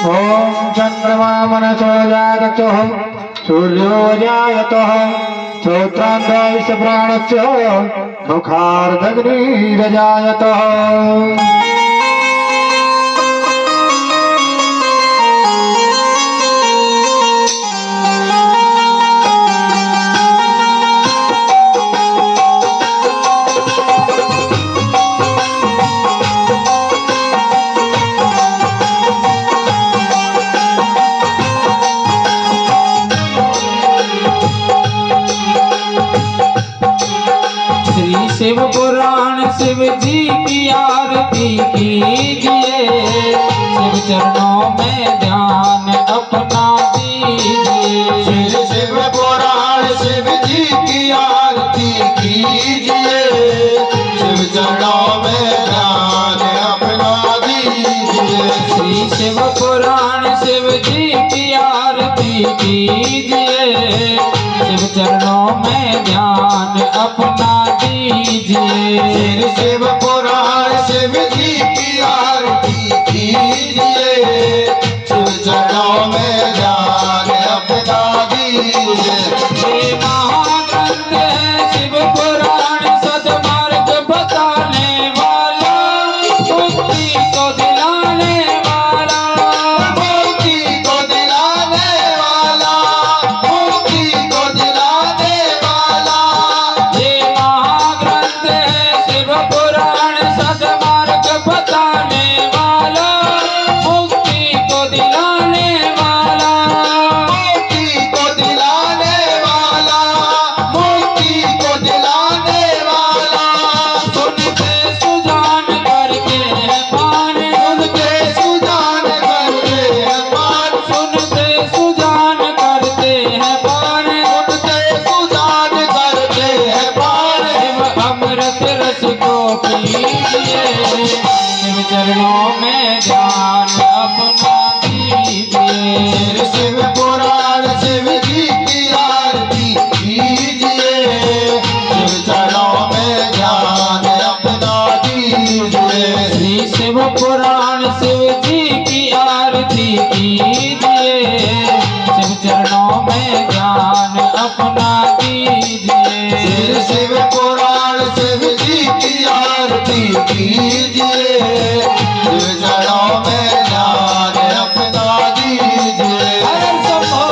ओम चंद्रमा मनसो जातः सूर्यो जायतः श्रोत्रांधस्य प्राणस्य मुखार्दग्निरजायतः। शिव पुराण शिव जी की आरती कीजिए, शिव चरणों में ध्यान अपना दीजिए। शिव पुराण शिव जी की आरती कीजिए, शिव चरणों में ध्यान अपना दीजिए। श्री शिव पुराण शिव जी की आरती कीजिए, शिव चरणों में ध्यान अपना शिव पुराण शिव जी की आरती कीजिए, शिव चरणों में ध्यान अपना दीजिए। ये महाग्रंथ है शिव पुराण सद्मार्ग बताने वाला, मुक्ति को दिलाने वाला, मुक्ति को दिलाने वाला, मुक्ति को दिलाने वाला। ये महाग्रंथ है शिव पुराण सद्मार्ग बताने वाला, मुक्ति को दिलाने वाला, मुक्ति को दिलाने वाला, मुक्ति को दिलाने वाला। सुनते सुजान करके है पान, सुनते सुजान करते हैं पान, सुनते सुजान करते हैं पान, सुनते सुजान करते हैं पान। शिव अमृत रस को पीजिए, शिव चरणों में ध्यान अपना दीजिए। शिव पुराण शिव जी की आरती कीजिए, शिव चरणों में ध्यान अपना दीजिए। श्री शिव पुराण शिव जी की आरती कीजिए, शिव चरणों में ध्यान अपना दीजिए। शिव पुराण शिव जी की आरती कीजिए, शिव चरणों में ध्यान अपना दीजिए। हर शंभो।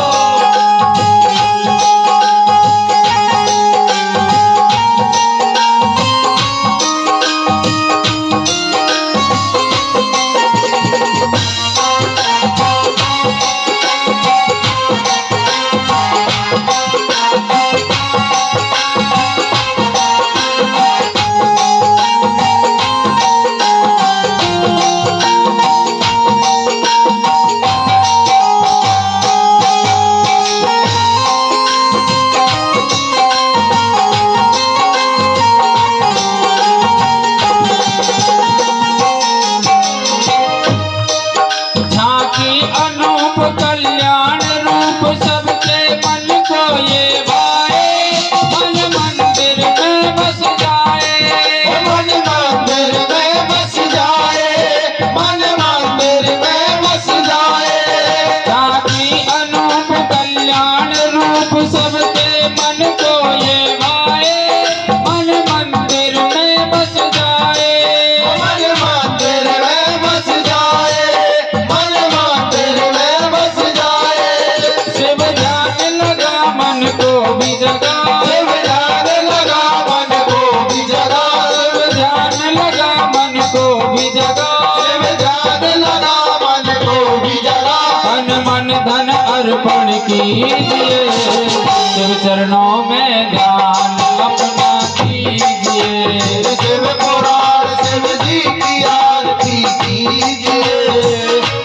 झांकी अनूप कल्याण रूप सबके मन को ये भाए, मन मंदिर में बस जाए, मन मंदिर में बस जाए, मन मंदिर में बस जाए। झांकी अनूप कल्याण रूप सबके मन को ये भाए, मन मंदिर में बस जाए, मन मंदिर में बस जाए, मन मंदिर में बस जाए। शिव ध्यान लगा मन को भी जगा, शिव ध्यान लगा मन को भी जगा, शिव ध्यान लगा मन को भी जगा, शिव ध्यान लगा मन को भी जगा। तन मन धन अर्पण कीजिए, शिव चरणों में ध्यान अपना कीजिए। शिव पुराण शिव जी की आरती कीजिए,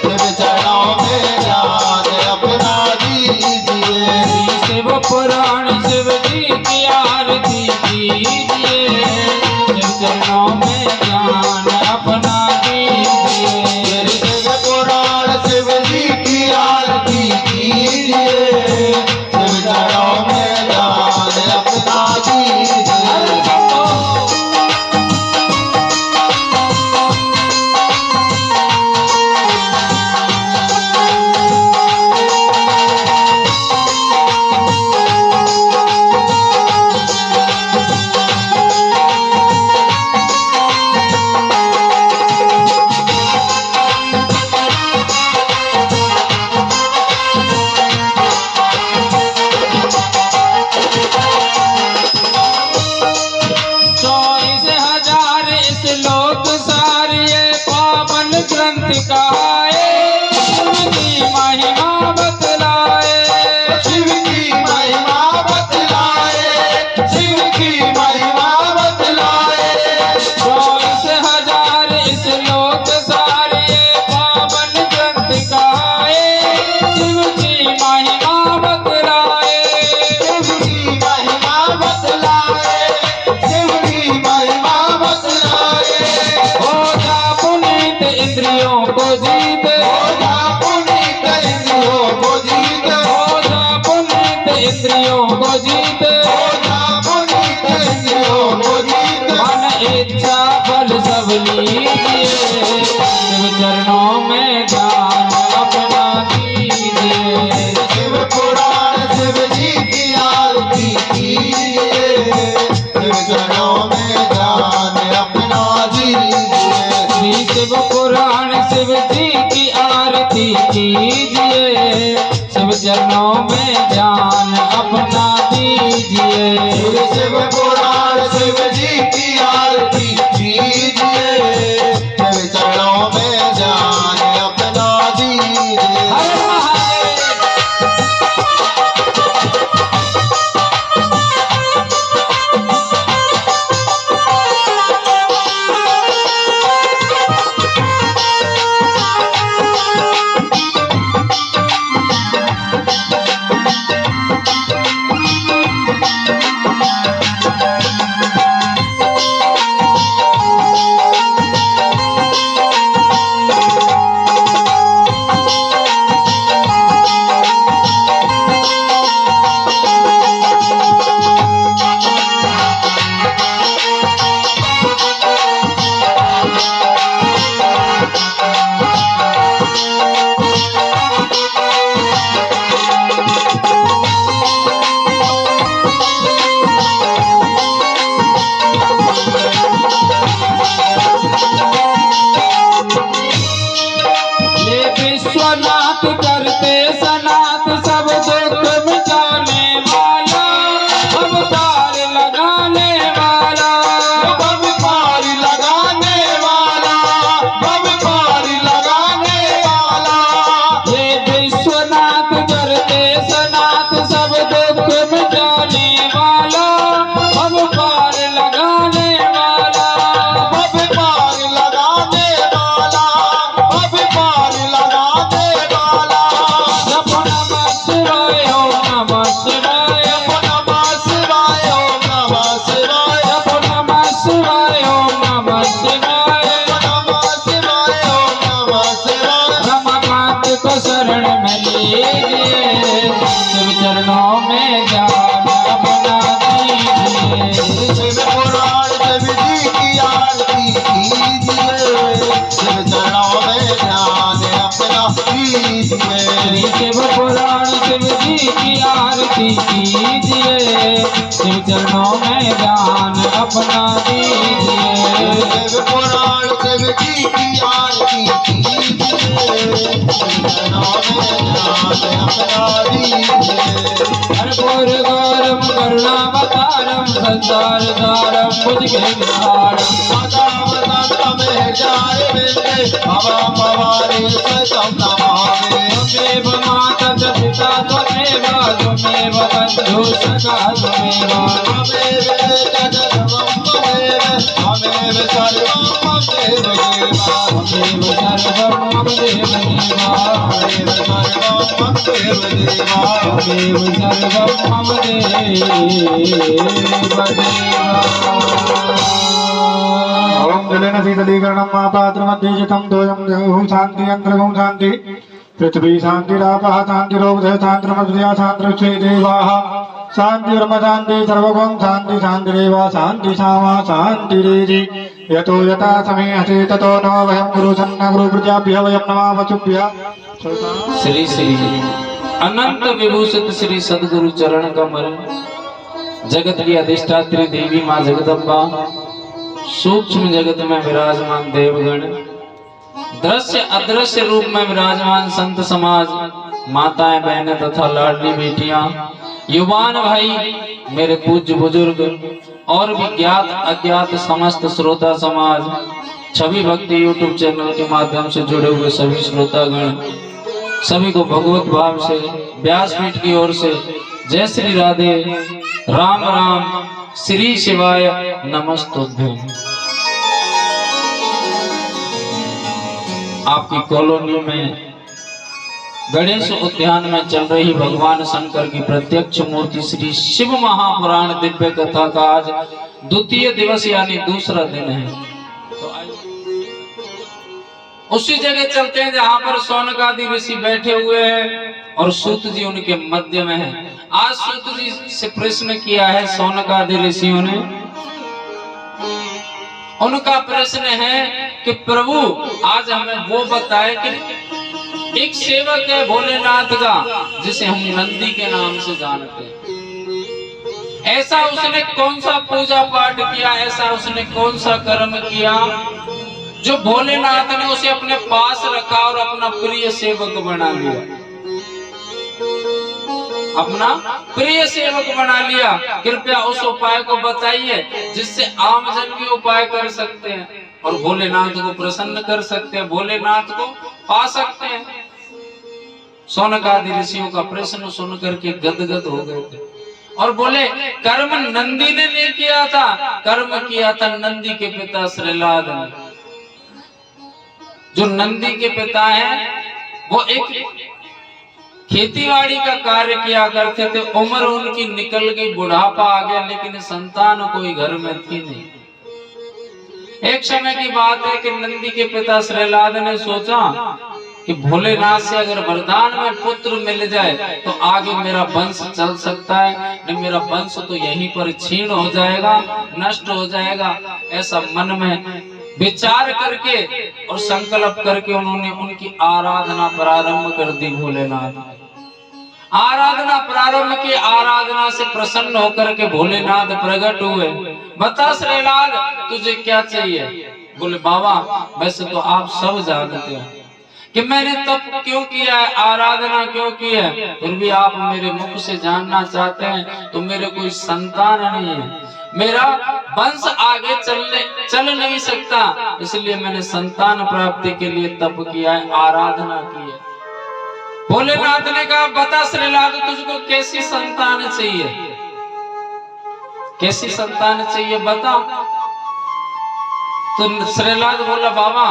शिव चरणों में ध्यान अपना दीजिए। श्री शिव पुराण शिव जी की आरती कीजिए, शिव चरणों में ध्यान अपना दीजिए। शिव पुराण शिव जी की आरती कीजिए, शिव चरणों में ध्यान अपना में ध्यान अपना दीजिए। शिव पुराण शिव जी की आरती कीजिए, शिव चरणों में ध्यान अपना दीजिए। श्री शिव पुराण शिव जी की आरती कीजिए, शिव चरणों में ध्यान अपना दीजिए। शिव पुराण शिव जी की आरती कीजिए, शिव चरणों में ध्यान अपना दीजिए। हर महादेव। विश्वनाथ करते सनाथ सब दुख मिटाने वाला, अवतार लगाने वाला, बब पार लगाने वाला, बब पार लगाने वाला। ये विश्वनाथ करते सनाथ सब दुख मिटाने वाला, अवतार लगाने वाला, बब पार लगाने वाला, बब पार लगाने वाला। जप नमः शिवाय ओम नमः शिवाय, जप नमः शिवाय ओम नमः शिवाय, जप नमः शिवाय ओम नमः शिवाय। जप नमः शिवाय ओम नमः शिवाय। रमाकांत को शरण में लीजिए, शिव चरणों में ध्यान अपना दीजिए। शिव पुराण शिव जी की आरती कीजिए, शिव चरणों में ध्यान अपना दीजिए। श्री शिव पुराण शिव जी की आरती कीजिए, शिव चरणों में ध्यान अपना दीजिए। शिव पुराण शिव जी की आरती कीजिए, शिव चरणों में ध्यान अपना दीजिए। कर्पूर गौरम करुणावतारम संसार सारम भुजगे विहारम, माता वदंत में जार बिंदे भवा भवानी सतम नमामि। त्वमेव माता च पिता त्वमेव, त्वमेव बन्धु सखा त्वमेव, त्वमेव जगद्गुरुं त्वमेव, त्वमेव सर्वं मम देवदेवा। त्वमेव सर्वं मम देवदेवा, त्वमेव सर्वं मम देवदेवा। त्वमेव सर्वं मम देवदेवा। ओम जलेन शीतलीकरणं मापात्रमध्ये चितं तोयं देवः शान्ति अन्तर्गं शान्ति पृथ्वी शान्तिरापः शान्तिरोपधः शान्तिर्मद्या शान्तिर्क्षे देवाः शान्तिर्म शान्ति सर्वगं शान्ति शान्तिरेव शान्ति सामा शान्तिरेधि यतो यथा समे हसे ततो न वयं गुरुसन्न गुरुप्रजाभ्यः वयं नमः वचुभ्यः श्री श्री अनंत विभूषित श्री सदगुरु चरण कमल, जगत की अधिष्ठात्री देवी माँ जगदम्बा, सूक्ष्म जगत में विराजमान देवगण, दृश्य अदृश्य रूप में विराजमान संत समाज, माताएं बहनें तथा लाडली बेटियां, युवान भाई, मेरे पूज्य बुजुर्ग और भी ज्ञात अज्ञात समस्त श्रोता समाज, छवि भक्ति यूट्यूब चैनल के माध्यम से जुड़े हुए सभी श्रोतागण, सभी को भगवत भाव से व्यासपीठ की ओर से जय श्री राधे, राम राम, श्री शिवाय नमस्तुभ्यं। आपकी कॉलोनी में गणेश उद्यान में चल रही भगवान शंकर की प्रत्यक्ष मूर्ति श्री शिव महापुराण दिव्य कथा का आज द्वितीय दिवस यानी दूसरा दिन है। तो उसी जगह चलते हैं जहां पर शौनकादि ऋषि बैठे हुए हैं और सूत जी उनके मध्य में है। आज सूत जी से प्रश्न किया है शौनकादि ऋषियों ने। उनका प्रश्न है कि प्रभु आज हमें वो बताए कि एक सेवक है भोलेनाथ का जिसे हम नंदी के नाम से जानते हैं। ऐसा उसने कौन सा पूजा पाठ किया, ऐसा उसने कौन सा कर्म किया जो भोलेनाथ ने उसे अपने पास रखा और अपना प्रिय सेवक बना लिया, अपना प्रिय सेवक बना लिया। कृपया उस उपाय को बताइए जिससे आम जन भी उपाय कर सकते हैं और भोलेनाथ को प्रसन्न कर सकते हैं, भोलेनाथ को पा सकते हैं। शौनकादि ऋषियों का प्रश्न सुन करके गदगद हो गए थे और बोले कर्म नंदी ने नहीं किया था, कर्म किया था नंदी के पिता श्रीलाद ने। जो नंदी के पिता हैं वो एक खेतीबाड़ी का कार्य किया करते थे। उम्र उनकी निकल गई, बुढ़ापा आ गया, लेकिन संतान कोई घर में थी नहीं। एक समय की बात है कि नंदी के पिता श्रीलाद ने सोचा कि भोलेनाथ से अगर वरदान में पुत्र मिल जाए तो आगे मेरा वंश चल सकता है, नहीं मेरा वंश तो यहीं पर छीन हो जाएगा, नष्ट हो जाएगा। ऐसा मन में विचार करके और संकल्प करके उन्होंने उनकी आराधना प्रारंभ कर दी। भोलेनाथ आराधना प्रारंभ की, आराधना से प्रसन्न होकर के भोलेनाथ प्रकट हुए। बता श्रीलाद तुझे क्या चाहिए? बोले बाबा वैसे तो आप सब जानते हो कि मैंने तप क्यों किया है, आराधना क्यों की है, फिर भी आप मेरे मुख से जानना चाहते हैं। तो मेरे कोई संतान नहीं है, मेरा वंश आगे चल नहीं सकता, इसलिए मैंने संतान प्राप्ति के लिए तप किया है, आराधना की है। भोलेनाथ ने कहा बता श्रीलाद तुझको कैसी संतान चाहिए, कैसी संतान चाहिए बता। तो श्रीलाद बोला बाबा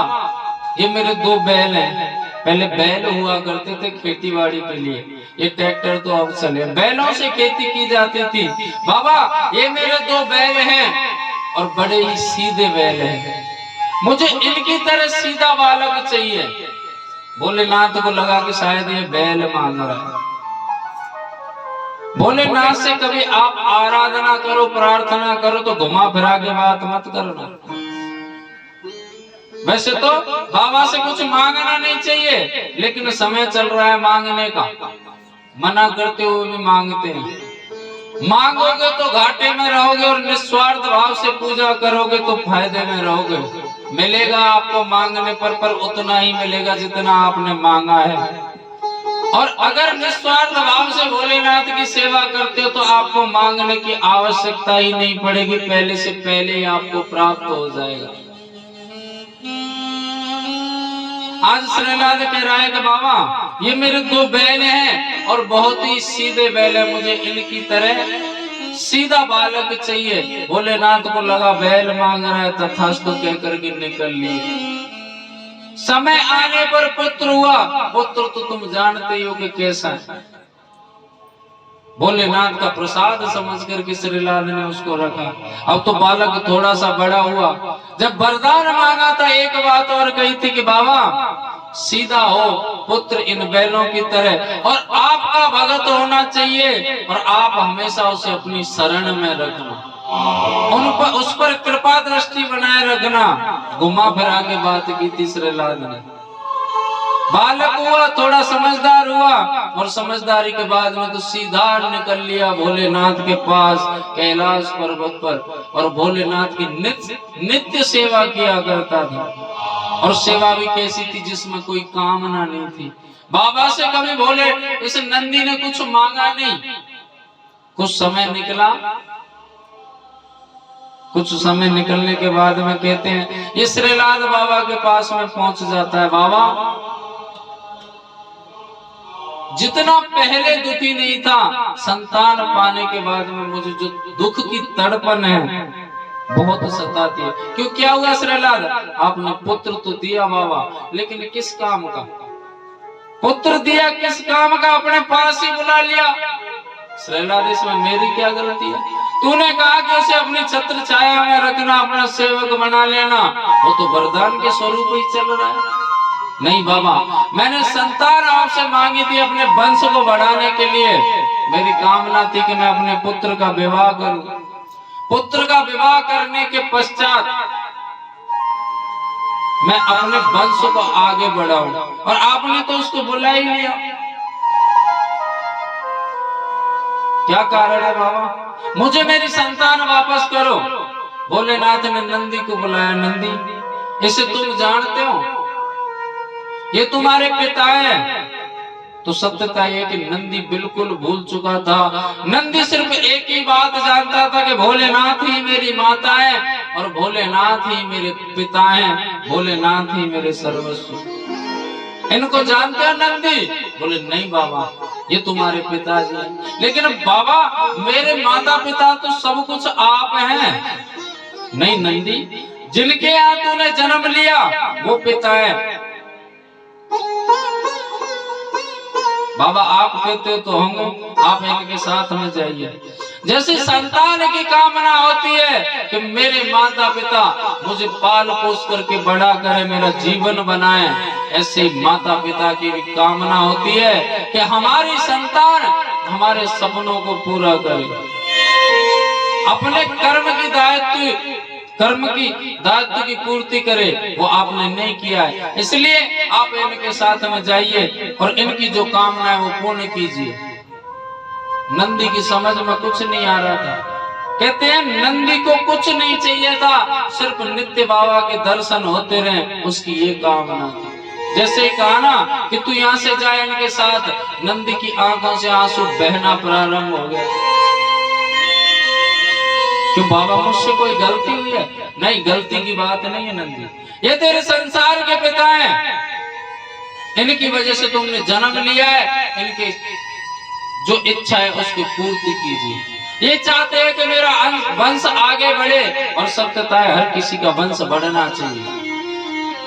ये मेरे 2 बैल हैं। पहले बैल हुआ करते थे खेती बाड़ी के लिए, ये ट्रैक्टर तो अब चले, बैलों से खेती की जाती थी। बाबा ये मेरे 2 बैल हैं और बड़े ही सीधे बैल हैं, मुझे इनकी तरह सीधा बालक चाहिए। भोलेनाथ को लगा कि शायद ये बैल मांग रहा है। भोलेनाथ से कभी आप आराधना करो, प्रार्थना करो तो घुमा फिरा के बात मत करना। वैसे तो बाबा से कुछ मांगना नहीं चाहिए, लेकिन समय चल रहा है मांगने का, मना करते हुए भी मांगते हैं। मांगोगे तो घाटे में रहोगे और निस्वार्थ भाव से पूजा करोगे तो फायदे में रहोगे। मिलेगा आपको मांगने पर उतना ही मिलेगा जितना आपने मांगा है। और अगर निस्वार्थ भाव से भोलेनाथ की सेवा करते हो तो आपको मांगने की आवश्यकता ही नहीं पड़ेगी, पहले से पहले ही आपको प्राप्त हो जाएगा। आज श्रीलाद कह रहा है कि बाबा ये मेरे 2 बैल हैं और बहुत ही सीधे बैल है, मुझे इनकी तरह सीधा बालक चाहिए। भोलेनाथ को लगा बैल मांग रहा है, तथास्तु कह करके निकल लिए। समय आने पर पुत्र हुआ। पुत्र तो तुम जानते ही हो कि कैसा है, भोलेनाथ का प्रसाद समझ करके श्रीलाद ने उसको रखा। अब तो बालक थोड़ा सा बड़ा हुआ, जब वरदान मांगा था एक बात और कही थी कि बाबा सीधा हो पुत्र इन बैलों की तरह, और आपका भगत होना चाहिए और आप हमेशा उसे अपनी शरण में रखना, उन पर उस पर कृपा दृष्टि बनाए रखना। घुमा फिरा के बात की थी श्रीलाद ने। बालक हुआ, थोड़ा समझदार हुआ और समझदारी के बाद में तो सीधा निकल लिया भोलेनाथ के पास कैलाश पर्वत पर, और भोलेनाथ की नित्य सेवा किया करता था। और सेवा भी कैसी थी जिसमें कोई कामना नहीं थी। बाबा से कभी भोले इस नंदी ने कुछ मांगा नहीं। कुछ समय निकला, कुछ समय निकलने के बाद में कहते हैं ये श्रीलाद बाबा के पास में पहुंच जाता है। बाबा जितना पहले दुखी नहीं था, संतान पाने के बाद में मुझे जो दुख की तड़पन है बहुत सताती है। क्यों क्या हुआ श्रीलाद? आपने पुत्र तो दिया बाबा, लेकिन किस काम का पुत्र दिया, किस काम का? अपने पास ही बुला लिया। श्रीलाद इसमें मेरी क्या गलती है? तूने कहा कि उसे अपनी छत्र छाया में रखना, अपना सेवक बना लेना, वो तो वरदान के स्वरूप ही चल रहा है। नहीं बाबा, मैंने संतान आपसे मांगी थी अपने वंश को बढ़ाने के लिए। मेरी कामना थी कि मैं अपने पुत्र का विवाह करूं। पुत्र का विवाह करने के पश्चात मैं अपने वंश को आगे बढ़ाऊं, और आपने तो उसको बुला ही लिया। क्या कारण है बाबा? मुझे मेरी संतान वापस करो। भोलेनाथ ने नंदी को बुलाया। नंदी, इसे तुम जानते हो, ये तुम्हारे पिता है। तो सत्यता है कि नंदी बिल्कुल भूल चुका था। नंदी सिर्फ एक ही बात जानता था कि भोलेनाथ ही मेरी माता है और भोलेनाथ ही मेरे पिता हैं, भोलेनाथ ही मेरे सर्वस्व। इनको जानते हो नंदी? बोले नहीं बाबा, ये तुम्हारे पिताजी हैं। लेकिन बाबा, मेरे माता पिता तो सब कुछ आप हैं। नहीं नंदी, जिनके यहाँ तूने जन्म लिया वो पिता है। बाबा आप कहते हो तो होंगे, आप इनके साथ में जाइए। जैसे संतान की कामना होती है कि मेरे माता पिता मुझे पाल पोस करके बड़ा करे, मेरा जीवन बनाए, ऐसे ही माता पिता की भी कामना होती है कि हमारी संतान हमारे सपनों को पूरा करे, अपने कर्म की दायित्व की पूर्ति करे। वो आपने नहीं किया है, इसलिए आप इनके साथ में जाइए और इनकी जो कामना है वो पूर्ण कीजिए। नंदी की समझ में कुछ नहीं आ रहा था। कहते हैं नंदी को कुछ नहीं चाहिए था, सिर्फ नित्य बाबा के दर्शन होते रहे, उसकी ये कामना थी। जैसे ही कहा ना कि तू यहाँ से जाए इनके साथ, नंदी की आंखों से आंसू बहना प्रारंभ हो गया। क्यों बाबा, मुझसे कोई गलती हुई है? नहीं, गलती की बात नहीं है नंदी, ये तेरे संसार के पिता हैं, इनकी वजह से तुमने जन्म लिया है, इनके जो इच्छा है उसकी पूर्ति कीजिए। ये चाहते हैं कि मेरा वंश आगे बढ़े, और सत्यता है हर किसी का वंश बढ़ना चाहिए।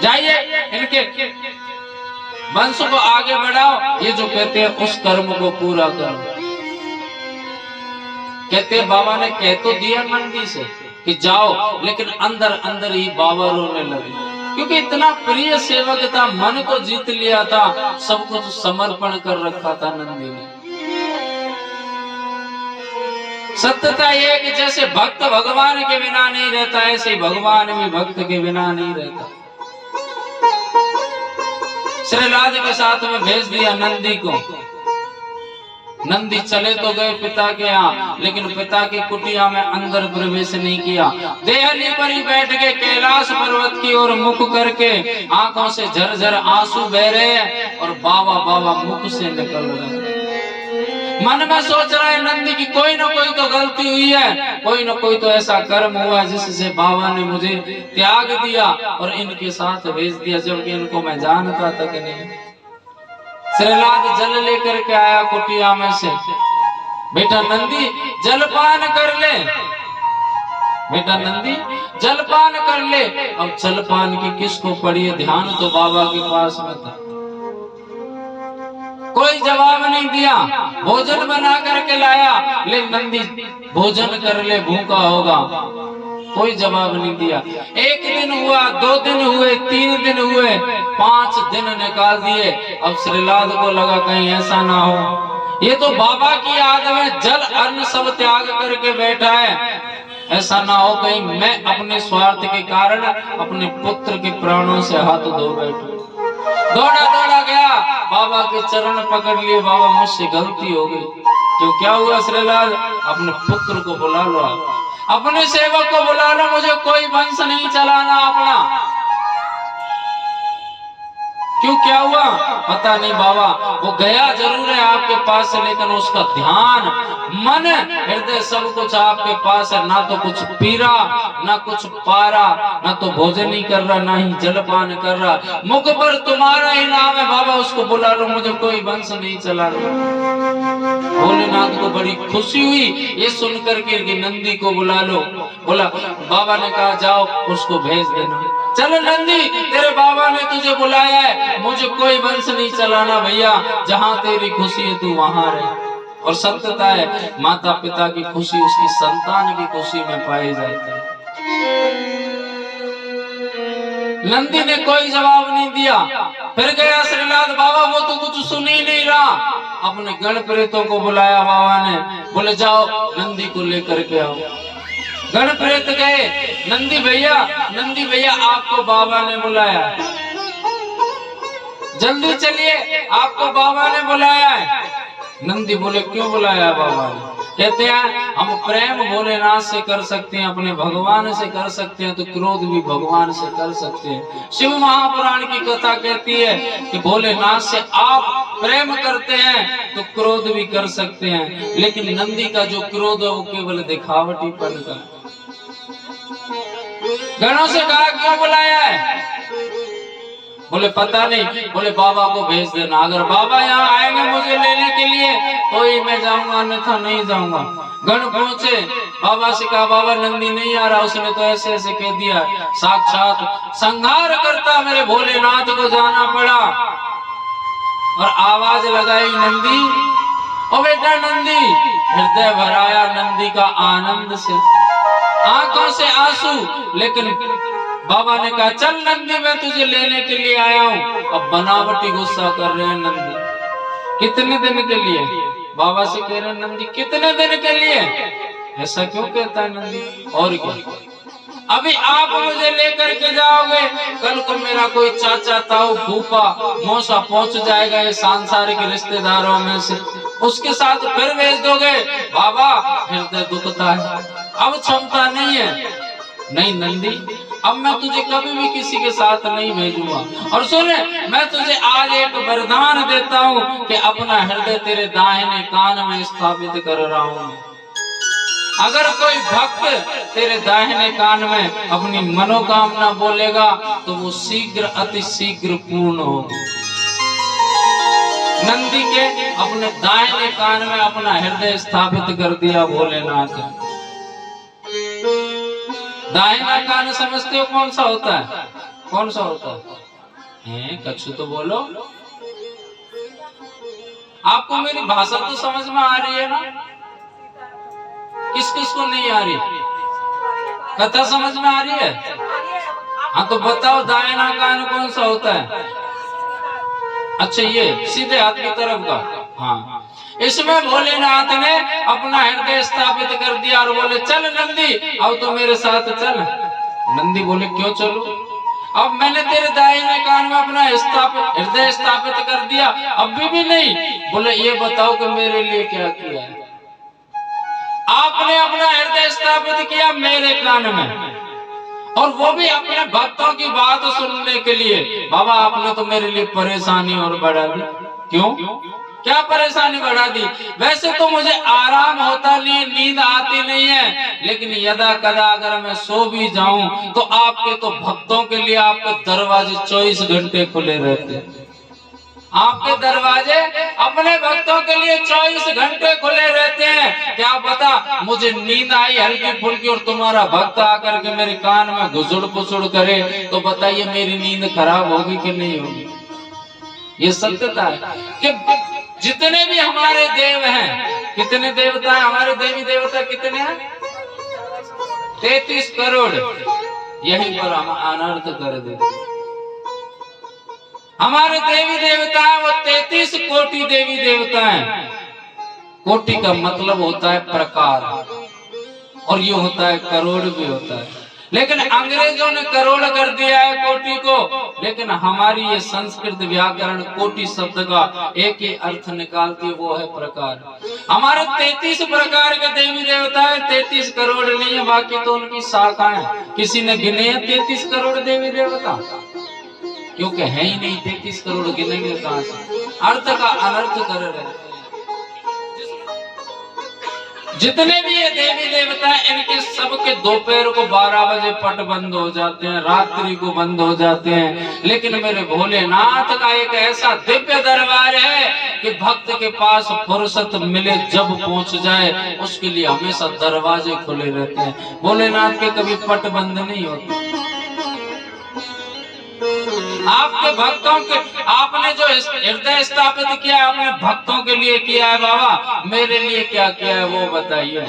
जाइए इनके वंश को आगे बढ़ाओ, ये जो कहते हैं उस कर्म को पूरा करो। कहते हैं बाबा ने कह तो दिया नंदी से कि जाओ, लेकिन अंदर अंदर ही बाबा रोने लगे, क्योंकि इतना प्रिय सेवक था, मन को जीत लिया था, सब कुछ समर्पण कर रखा था नंदी ने। सत्यता यह कि जैसे भक्त भगवान के बिना नहीं रहता, ऐसे भगवान भी भक्त के बिना नहीं रहता। श्रीलाद के साथ में भेज दिया नंदी को। नंदी चले तो गए पिता के यहाँ, लेकिन पिता की कुटिया में अंदर प्रवेश नहीं किया। देहली पर ही बैठ के कैलाश पर्वत की ओर मुख करके आंखों से झरझर आंसू बह रहे हैं, और बाबा बाबा मुख से निकल रहे हैं। मन में सोच रहा है नंदी की कोई ना कोई तो गलती हुई है, कोई ना कोई तो ऐसा कर्म हुआ जिससे बाबा ने मुझे त्याग दिया और इनके साथ भेज दिया, जबकि इनको मैं जानता तक नहीं। श्रीलाद जल लेकर के आया कुटिया में से। बेटा नंदी जलपान कर ले, बेटा नंदी जलपान कर ले। अब जलपान की किसको पड़ी है? ध्यान तो बाबा के पास में था। कोई जवाब नहीं दिया। भोजन बना करके लाया, ले नंदी भोजन कर ले, भूखा होगा। कोई जवाब नहीं दिया। एक दिन हुआ, 2 दिन हुए, 3 दिन हुए, 5 दिन निकाल दिए। अब श्रीलाद को लगा कहीं ऐसा ना हो, ये तो बाबा की याद में जल अन्न सब त्याग करके बैठा है, ऐसा ना हो कहीं मैं अपने स्वार्थ के कारण अपने पुत्र के प्राणों से हाथ धो बैठूं। दौड़ा दौड़ा गया, बाबा के चरण पकड़ लिए। बाबा मुझसे गलती हो गई। तो क्या हुआ श्रीलाद? अपने पुत्र को बुला लो, अपने सेवक को बुला लो, मुझे कोई वंश नहीं चलाना अपना। क्यों, क्या हुआ? पता नहीं बाबा, वो गया जरूर है आपके पास से, लेकिन उसका ध्यान, मन, हृदय सब कुछ आपके पास है। ना तो कुछ पी रहा, ना कुछ पा रहा, ना तो भोजन ही कर रहा, ना ही जलपान कर रहा। मुख पर तुम्हारा ही नाम है। बाबा उसको बुला लो, मुझे कोई वंश नहीं चलाना। भोलेनाथ को बड़ी खुशी हुई ये सुनकर के नंदी को बुला लो। बोला, बाबा ने कहा जाओ उसको भेज देना। चलो नंदी, तेरे बाबा ने तुझे बुलाया है, मुझे कोई वंश नहीं चलाना भैया, जहाँ तेरी खुशी है तू वहां रहे। और सत्यता है माता पिता की खुशी उसकी संतान की खुशी में पाई जाती है। नंदी ने कोई जवाब नहीं दिया। फिर गया श्रीलाद, बाबा वो तो कुछ सुन ही नहीं रहा। अपने गण प्रेतों को बुलाया बाबा ने, बोले जाओ नंदी को लेकर के आओ। गण प्रेत गए, नंदी भैया आपको बाबा ने बुलाया, जल्दी चलिए आपको बाबा ने बुलाया है। नंदी बोले क्यों बुलाया बाबा ने? कहते हैं हम प्रेम भोलेनाथ से कर सकते हैं, अपने भगवान से कर सकते हैं, तो क्रोध भी भगवान से कर सकते हैं। शिव महापुराण की कथा कहती है कि भोलेनाथ से आप प्रेम करते हैं तो क्रोध भी कर सकते हैं, लेकिन नंदी का जो क्रोध है वो केवल दिखावटीपन का। गणों से कहा क्यों बुलाया है? बोले पता नहीं। बोले बाबा को भेज देना, अगर बाबा यहाँ आएंगे मुझे लेने के लिए तो ही मैं जाऊंगा, अन्यथा नहीं जाऊंगा। गण पहुंचे, बाबा से कहा बाबा नंदी नहीं आ रहा, उसने तो ऐसे ऐसे कह दिया, साक्षात संहार करता मेरे भोलेनाथ को जाना पड़ा। और आवाज लगाई नंदी, ओ बेटा नंदी। हृदय भराया नंदी का आनंद से, आंखों से आंसू, लेकिन बाबा ने कहा चल नंदी मैं तुझे लेने के लिए आया हूँ। अब बनावटी गुस्सा कर रहे हैं नंदी, कितने दिन के लिए? बाबा से कह रहे हैं नंदी कितने दिन के लिए? ऐसा क्यों कहता है नंदी? और क्या, अभी आप मुझे लेकर के जाओगे, कल को मेरा कोई चाचा ताऊ फूफा मौसा पहुंच जाएगा ये सांसारिक रिश्तेदारों में से, उसके साथ फिर भेज दोगे। बाबा हृदय दुखता है, अब क्षमता नहीं है। नहीं नंदी, अब मैं तुझे कभी भी किसी के साथ नहीं भेजूंगा। और सुने, मैं तुझे आज एक वरदान देता हूँ कि अपना हृदय तेरे दाहिने कान में स्थापित कर रहा हूँ। अगर कोई भक्त तेरे दाहिने कान में अपनी मनोकामना बोलेगा तो वो शीघ्र अति शीघ्र पूर्ण होगी। नंदी के अपने दाहिने कान में अपना हृदय स्थापित कर दिया भोलेनाथ। दाहिना कान समझते हो कौन सा होता है? कौन सा होता है? कछु तो बोलो, आपको मेरी भाषा तो समझ में आ रही है ना? किस किस को नहीं आ रही? कथा समझ में आ रही है? हाँ तो बताओ दाहिना कान कौन सा होता है? अच्छा ये सीधे हाथ की तरफ का। हाँ, इसमें भोलेनाथ ने अपना हृदय स्थापित कर दिया और बोले चल नंदी अब तो मेरे साथ चल। नंदी बोले क्यों चलो? अब मैंने तेरे दाहिने कान में अपना हृदय स्थापित कर दिया, अब भी नहीं? बोले ये बताओ कि मेरे लिए क्या किया है? आपने अपना हृदय स्थापित किया मेरे कान में, और वो भी अपने भक्तों की बात सुनने के लिए। बाबा आपने तो मेरे लिए परेशानी और बढ़ा दी। क्यों? क्या परेशानी बढ़ा दी? वैसे तो मुझे आराम होता नहीं, नींद आती नहीं है, लेकिन यदा कदा अगर मैं सो भी जाऊं तो आपके तो भक्तों के लिए आपके दरवाजे 24 घंटे खुले रहते हैं। आपके दरवाजे अपने भक्तों के लिए 24 घंटे खुले रहते हैं। क्या पता मुझे नींद आई हल्की फुल्की और तुम्हारा भक्त आकर के मेरे कान में घुसुड़ पुसुड़ करे तो बताइए मेरी नींद खराब होगी कि नहीं होगी? ये सत्यता है कि जितने भी हमारे देव हैं, कितने देवता हैं हमारे? देवी देवता कितने हैं? 33 करोड़। यही पर हम अनर्थ कर देते। हमारे देवी देवता है वो 33 कोटि देवी देवता हैं। कोटि का मतलब होता है प्रकार, और ये होता है करोड़ भी होता है, लेकिन अंग्रेजों ने करोड़ कर दिया है कोटि को। लेकिन हमारी ये संस्कृत व्याकरण कोटि शब्द का एक ही अर्थ निकालती है, वो है प्रकार। हमारे 33 प्रकार के देवी देवता है, 33 करोड़ नहीं है, बाकी तो उनकी शाखाएं। किसी ने गिने हैं 33 करोड़ देवी देवता? क्योंकि है ही नहीं, 33 करोड़ गिनेंगे कहां से? अर्थ का अनर्थ कर रहे। जितने भी ये देवी देवता हैं इनके सबके दोपहर को 12 बजे पट बंद हो जाते हैं, रात्रि को बंद हो जाते हैं। लेकिन मेरे भोलेनाथ का एक ऐसा दिव्य दरबार है कि भक्त के पास फुर्सत मिले जब पहुंच जाए उसके लिए हमेशा दरवाजे खुले रहते हैं। भोलेनाथ के कभी पट बंद नहीं होते। आपके भक्तों के आपने जो हृदय स्थापित किया है अपने भक्तों के लिए किया है। बाबा मेरे लिए क्या किया है वो बताइए।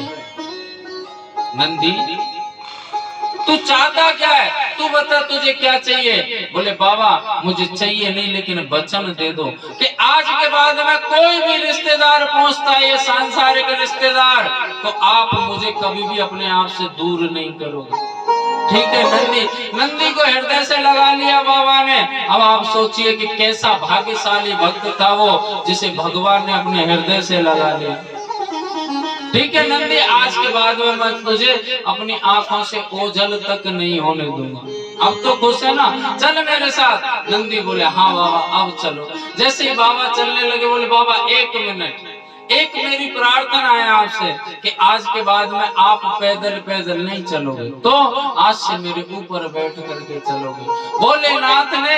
नंदी तू चाहता क्या है, तू बता तुझे क्या चाहिए। बोले बाबा मुझे चाहिए नहीं, लेकिन वचन दे दो कि आज के बाद में कोई भी रिश्तेदार पहुंचता है, ये सांसारिक रिश्तेदार, तो आप मुझे कभी भी अपने आप से दूर नहीं करोगे। ठीक है नंदी को हृदय से लगा लिया बाबा ने। अब आप सोचिए कि कैसा भाग्यशाली भक्त था वो, जिसे भगवान ने अपने हृदय से लगा लिया। ठीक है नंदी, आज के बाद में मैं तुझे अपनी आंखों से ओझल तक नहीं होने दूंगा। अब तो खुश है ना, चल मेरे साथ। नंदी बोले हाँ बाबा अब चलो। जैसे ही बाबा चलने लगे बोले बाबा एक मिनट, एक मेरी प्रार्थना है आपसे कि आज के बाद में आप पैदल पैदल नहीं चलोगे, तो आज से मेरे ऊपर बैठ करके चलोगे। भोलेनाथ ने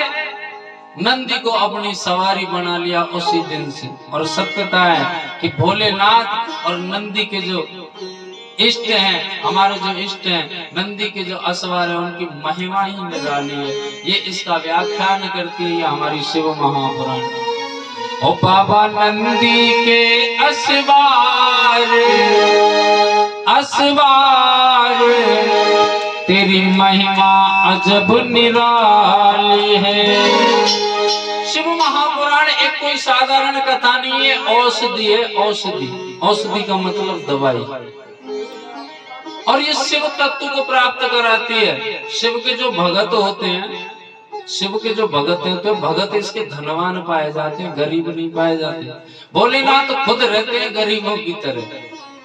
नंदी को अपनी सवारी बना लिया उसी दिन से। और सत्यता है कि भोलेनाथ और नंदी के जो इष्ट हैं, हमारे जो इष्ट हैं, नंदी के जो असवार है, उनकी महिमा ही निराली है। ये इसका व्याख्यान करती है हमारी शिव महापुराण। ओ बाबा नंदी के असवार असवार, तेरी महिमा अजब निराली है। शिव महापुराण एक कोई साधारण कथा नहीं है, औषधि है। औषधि, औषधि का मतलब दवाई। और ये शिव तत्व को प्राप्त कराती है। शिव के जो भगत होते हैं, शिव के जो भगत हैं, तो भगत इसके धनवान पाए जाते हैं, गरीब नहीं पाए जाते। भोलेनाथ तो खुद रहते हैं गरीबों की तरह,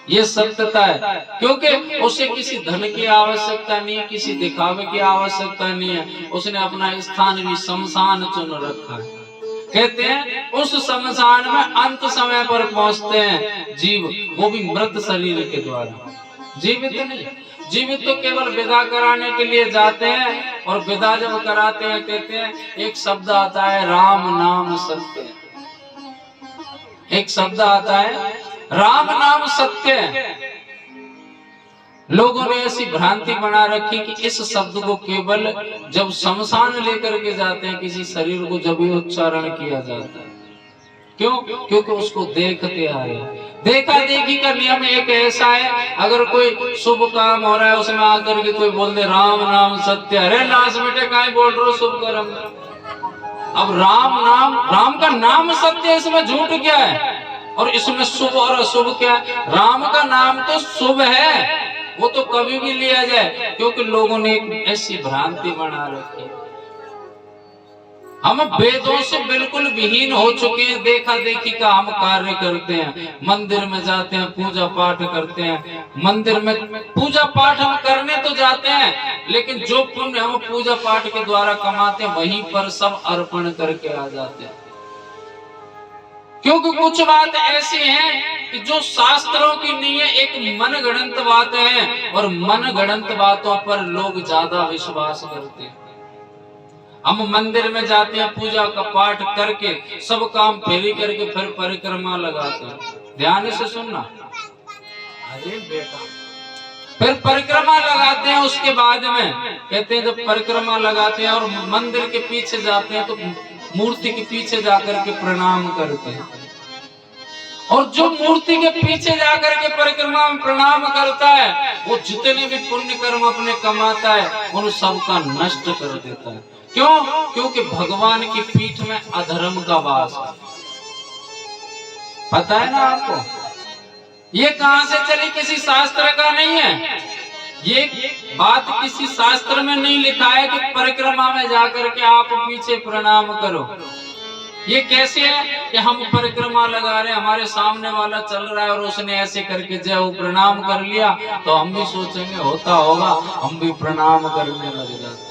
ये सत्यता है। क्योंकि उसे किसी धन की आवश्यकता नहीं है, किसी दिखावे की आवश्यकता नहीं है। उसने अपना स्थान भी शमशान चुन रखा है। कहते हैं उस शमशान में अंत समय पर पहुंचते हैं जीव, वो भी मृत शरीर के द्वारा, जीवित नहीं। जीवित तो केवल विदा कराने के लिए जाते हैं, और विदा जब कराते हैं कहते हैं एक शब्द आता है राम नाम सत्य। एक शब्द आता है राम नाम सत्य। लोगों ने ऐसी भ्रांति बना रखी कि इस शब्द को केवल जब शमशान लेकर के जाते हैं किसी शरीर को, जब ही उच्चारण किया जाता है। क्यों? क्योंकि उसको देखते आ रहे हैं। देखा देखी का नियम एक ऐसा है, अगर कोई शुभ काम हो रहा है उसमें आकर के कोई बोल दे राम नाम सत्य, अरे लाश बेटे काहे बोल रहे हो शुभ कर्म। अब राम नाम, राम का नाम सत्य, इसमें झूठ क्या है? और इसमें शुभ और अशुभ क्या है? राम का नाम तो शुभ है, वो तो कभी भी लिया जाए। क्योंकि लोगों ने एक ऐसी भ्रांति बना रखी। हम वेदों से बिल्कुल विहीन हो चुके हैं, देखा देखी का हम कार्य करते हैं। मंदिर में जाते हैं, पूजा पाठ करते हैं। मंदिर में पूजा पाठ हम करने तो जाते हैं, लेकिन जो पुण्य हम पूजा पाठ के द्वारा कमाते हैं वहीं पर सब अर्पण करके आ जाते हैं। क्योंकि कुछ बात ऐसी हैं कि जो शास्त्रों की नहीं है, एक मन गणंत बातें हैं, और मन गणंत बातों पर लोग ज्यादा विश्वास करते हैं। हम मंदिर में जाते हैं, पूजा का पाठ करके सब काम फेरी करके फिर परिक्रमा लगाते हैं। ध्यान से सुनना, अरे बेटा, फिर परिक्रमा लगाते हैं। उसके बाद में कहते हैं जब परिक्रमा लगाते हैं और मंदिर के पीछे जाते हैं तो मूर्ति के पीछे जाकर के प्रणाम करते हैं। और जो मूर्ति के पीछे जाकर के परिक्रमा में प्रणाम करता है, वो जितने भी पुण्य कर्म अपने कमाता है उन सबका नष्ट कर देता है। क्यों? क्योंकि भगवान की पीठ में अधर्म का वास है। पता है ना आपको? ये कहां से चली? किसी शास्त्र का नहीं है। ये बात किसी शास्त्र में नहीं लिखा है कि परिक्रमा में जाकर के आप पीछे प्रणाम करो। ये कैसे है कि हम परिक्रमा लगा रहे हैं, हमारे सामने वाला चल रहा है और उसने ऐसे करके जब प्रणाम कर लिया तो हम भी सोचेंगे होता होगा, हम भी प्रणाम करने लग जाते हैं।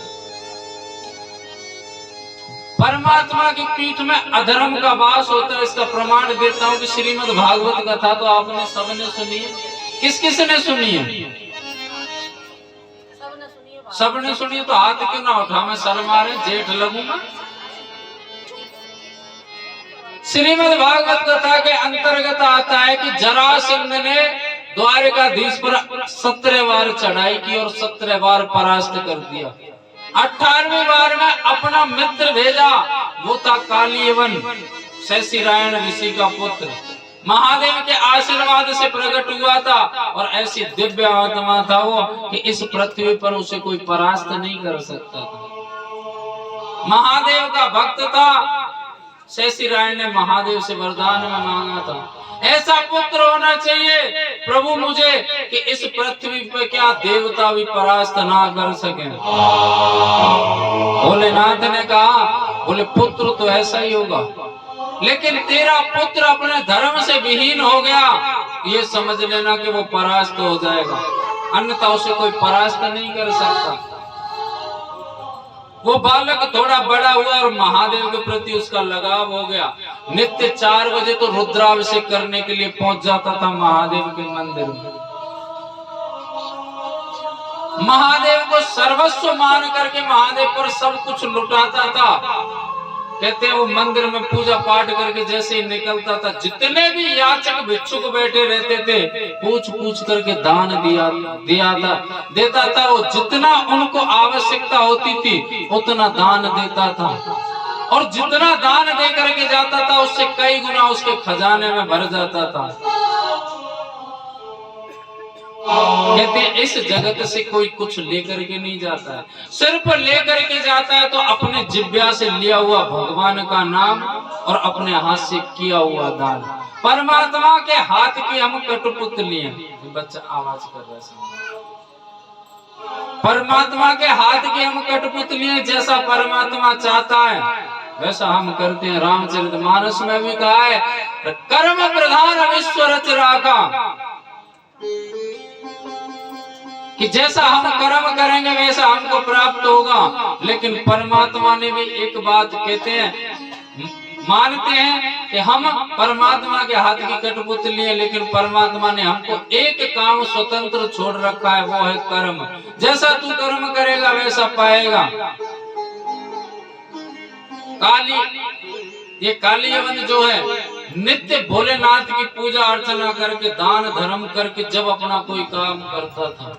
परमात्मा की पीठ में अधर्म का वास होता है। इसका प्रमाण देता हूँ कि श्रीमद् भागवत कथा तो आपने सबने सुनी है। किस किस ने सुनी है? सबने सुनी है, तो हाथ क्यों ना उठा? मैं शर्मा रहे, जेठ लगूंगा। श्रीमद् भागवत कथा के अंतर्गत आता है कि जरासंध ने द्वारिकाधीश पर 17 बार चढ़ाई की और 17 बार परास्त कर दिया। 18वीं बार में अपना मित्र भेजा, वो था कालीयवन, शैशिरायण ऋषि का पुत्र। महादेव के आशीर्वाद से प्रकट हुआ था और ऐसी दिव्य आत्मा था वो कि इस पृथ्वी पर उसे कोई परास्त नहीं कर सकता था। महादेव का भक्त था। शेषी राय ने महादेव से वरदान में मांगा था, ऐसा पुत्र होना चाहिए प्रभु मुझे कि इस पृथ्वी पर क्या देवता भी परास्त ना कर सके। भोलेनाथ ने कहा, बोले पुत्र तो ऐसा ही होगा, लेकिन तेरा पुत्र अपने धर्म से विहीन हो गया, ये समझ लेना कि वो परास्त हो जाएगा, अन्यथा उसे कोई परास्त नहीं कर सकता। वो बालक थोड़ा बड़ा हुआ और महादेव के प्रति उसका लगाव हो गया। नित्य 4 बजे तो रुद्राभिषेक करने के लिए पहुंच जाता था महादेव के मंदिर में। महादेव को सर्वस्व मान करके महादेव पर सब कुछ लुटाता था। कहते हैं वो मंदिर में पूजा पाठ करके जैसे ही निकलता था, जितने भी याचक भिक्षुक बैठे रहते थे पूछ पूछ करके दान देता था। वो जितना उनको आवश्यकता होती थी उतना दान देता था, और जितना दान दे करके जाता था उससे कई गुना उसके खजाने में भर जाता था। कहते हैं इस जगत से कोई कुछ लेकर के नहीं जाता है, सिर्फ लेकर के जाता है तो अपने जिब्या से लिया हुआ भगवान का नाम और अपने हाथ से किया हुआ दान। परमात्मा के हाथ की हम कठपुतली हैं। बच्चा आवाज कर रहा है। परमात्मा के हाथ की हम कठपुतली हैं, जैसा परमात्मा चाहता है वैसा हम करते हैं। रामचरितमानस में भी कहा है, कर्म प्रधान विश्व रच राखा, कि जैसा हम कर्म करेंगे वैसा हमको प्राप्त होगा। लेकिन परमात्मा ने भी एक बात कहते हैं, मानते हैं कि हम परमात्मा के हाथ की कठपुतली है, लेकिन परमात्मा ने हमको एक काम स्वतंत्र छोड़ रखा है, वो है कर्म। जैसा तू कर्म करेगा वैसा पाएगा। ये काली यवन जो है नित्य भोलेनाथ की पूजा अर्चना करके दान धर्म करके जब अपना कोई काम करता था,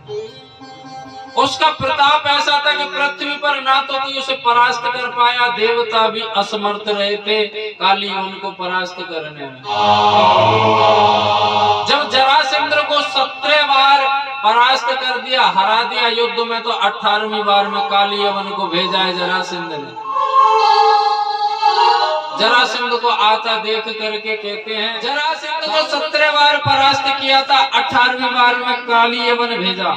उसका प्रताप ऐसा था कि पृथ्वी पर ना तो कोई उसे परास्त कर पाया, देवता भी असमर्थ रहे थे काली यवन को परास्त करने में। जब जरासंध को 17 बार परास्त कर दिया, हरा दिया युद्ध में, तो 18वीं बार में काली यवन को भेजा है जरासंध ने। जरासंध को आता देख करके कहते हैं, जरासंध को 17 बार परास्त किया था, 18वीं बार में काली यवन भेजा।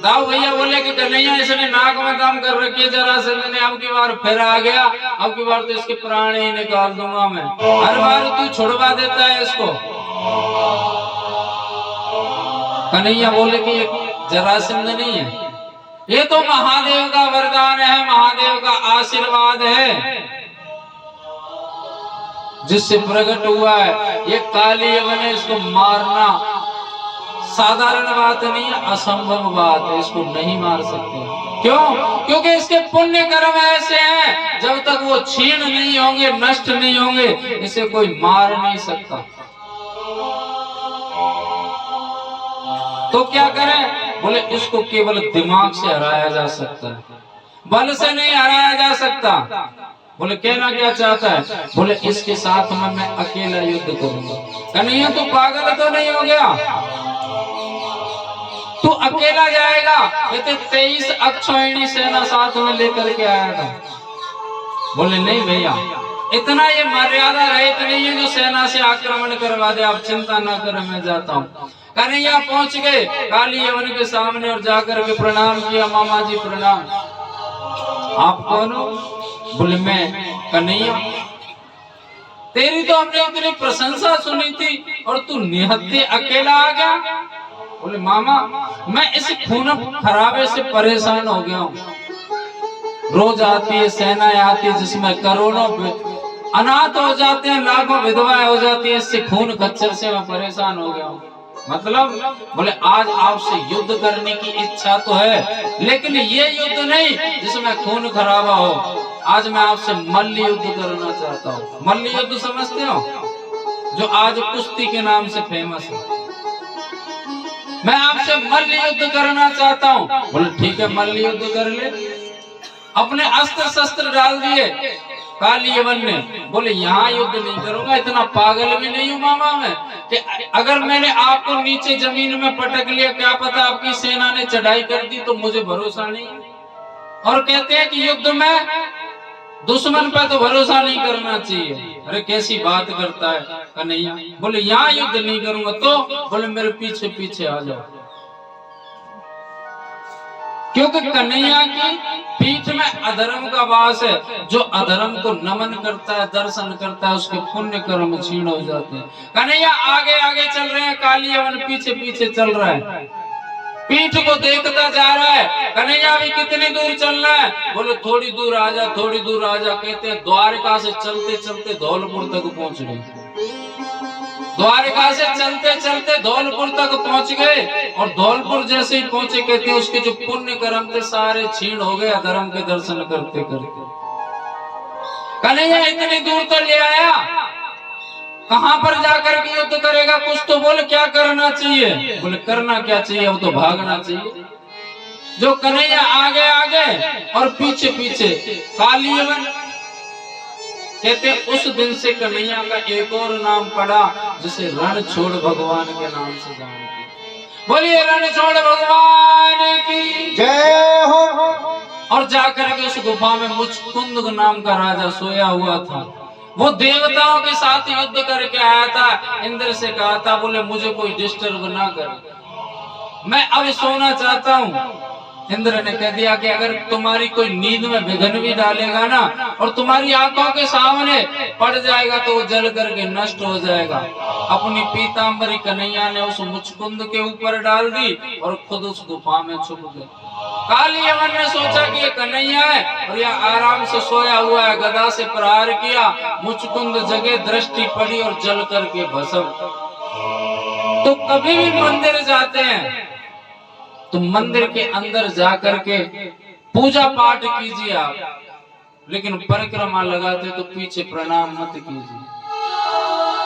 दाऊ भैया बोले कि कन्हैया इसने नाक में दम कर रखी है जरासंध ने, अब की बार फिर आ गया, अब की बार तो इसके प्राण ही निकाल दूंगा मैं। हर बार तू छुड़वा देता है इसको। कन्हैया बोले कि ये जरासंध नहीं है, ये तो महादेव का वरदान है, महादेव का आशीर्वाद है जिससे प्रकट हुआ है। ये काली यवन है, इसको मारना साधारण बात नहीं है, असंभव बात है, इसको नहीं मार सकते। क्यों? क्योंकि इसके पुण्य कर्म ऐसे हैं, जब तक वो छीण नहीं होंगे, नष्ट नहीं होंगे, इसे कोई मार नहीं सकता। तो क्या करें? बोले इसको केवल दिमाग से हराया जा सकता है, बल से नहीं हराया जा सकता। बोले कहना क्या चाहता है? बोले इसके साथ में मैं अकेला युद्ध करूंगा। कन्हैया तू पागल तो नहीं हो गया? तू अकेला जाएगा? कहते 23 अक्षौहिणी सेना साथ में लेकर के आया था। बोले नहीं भैया, इतना ये मर्यादा रहित नहीं है जो सेना से आक्रमण करवा दे, आप चिंता ना करें, मैं जाता हूँ। कन्हैया पहुंच गए काली यवन के सामने और जाकर के प्रणाम किया, मामा जी प्रणाम। आप कौन हो? बोले मैं कन्हैया। तेरी तो हमने इतनी प्रशंसा सुनी थी और तू निहत्थे अकेला आ गया। बोले मामा मैं इस खून खराबे से परेशान हो गया हूँ। रोज आती है सेनाएं आती है जिसमें करोड़ों अनाथ हो जाते हैं, लाखों विधवाएं हो जाती है, इससे खून खच्चर से मैं परेशान हो गया हूँ। मतलब बोले आज आपसे युद्ध करने की इच्छा तो है, लेकिन ये युद्ध नहीं जिसमें खून खराबा हो। आज मैं आपसे मल्ल युद्ध करना चाहता हूँ। मल्ल युद्ध समझते हो? जो आज कुश्ती के नाम से फेमस है। मैं आपसे मल्ल युद्ध करना चाहता हूँ। बोले ठीक है मल्ल युद्ध कर ले। अपने अस्त्र शस्त्र डाल दिए, कालीयवन ने। बोले यहाँ युद्ध नहीं करूंगा, इतना पागल भी नहीं हूँ मामा मैं कि अगर मैंने आपको नीचे जमीन में पटक लिया, क्या पता आपकी सेना ने चढ़ाई कर दी तो मुझे भरोसा नहीं। और कहते हैं कि युद्ध में दुश्मन पर तो भरोसा नहीं करना चाहिए। अरे कैसी बात करता है कन्हैया। बोले यहाँ युद्ध नहीं करूंगा तो बोले मेरे पीछे पीछे आ जाओ, क्योंकि कन्हैया की पीठ में अधर्म का वास है। जो अधर्म को नमन करता है, दर्शन करता है, उसके पुण्य कर्म क्षीण हो जाते हैं। कन्हैया आगे आगे चल रहे हैं, कालीयवन पीछे पीछे चल रहा है, पीठ को देखता जा रहा है। कन्हैया भी कितनी दूर चलना है। बोले थोड़ी दूर आ जा, थोड़ी दूर आ जा। कहते हैं द्वारका से चलते चलते धौलपुर तक पहुंच गए। द्वारका से चलते चलते धौलपुर तक पहुंच गए और धौलपुर जैसे ही पहुंचे कहते हैं उसके जो पुण्य कर्म थे सारे क्षीण हो गए अधर्म के दर्शन करते करते। कन्हैया इतनी दूर तो ले आया, कहां पर जाकर के युद्ध करेगा? कुछ तो बोले क्या करना चाहिए? बोले करना क्या चाहिए, अब तो भागना चाहिए। जो कन्हैया आगे आगे और पीछे पीछे। कालीयवन कहते उस दिन से कन्हैया का एक और नाम पड़ा जिसे रणछोड़ भगवान के नाम से जानते। बोलिए रणछोड़ भगवान की जय हो। और जाकर के उस गुफा में मुचकुंद नाम का राजा सोया हुआ था। वो देवताओं के साथ युद्ध करके आया था। इंद्र से कहा था बोले मुझे कोई डिस्टर्ब ना करे, मैं अब सोना चाहता हूँ। इंद्र ने कह दिया कि अगर तुम्हारी कोई नींद में विघ्न भी डालेगा ना और तुम्हारी आंखों के सामने पड़ जाएगा तो वो जल करके नष्ट हो जाएगा। अपनी पीतांबरी कन्हैया ने उस मुचकुंद के ऊपर डाल दी और खुद उस गुफा में छुप गए। कालीयवन ने सोचा कि ये कन्हैया है और यह आराम से सोया हुआ है, गदा से प्रहार किया, मुचकुंद जगह दृष्टि पड़ी और जल करके भस्म। तो कभी भी मंदिर जाते हैं तो मंदिर के अंदर जाकर के पूजा पाठ कीजिए आप, लेकिन परिक्रमा लगाते तो पीछे प्रणाम मत कीजिए।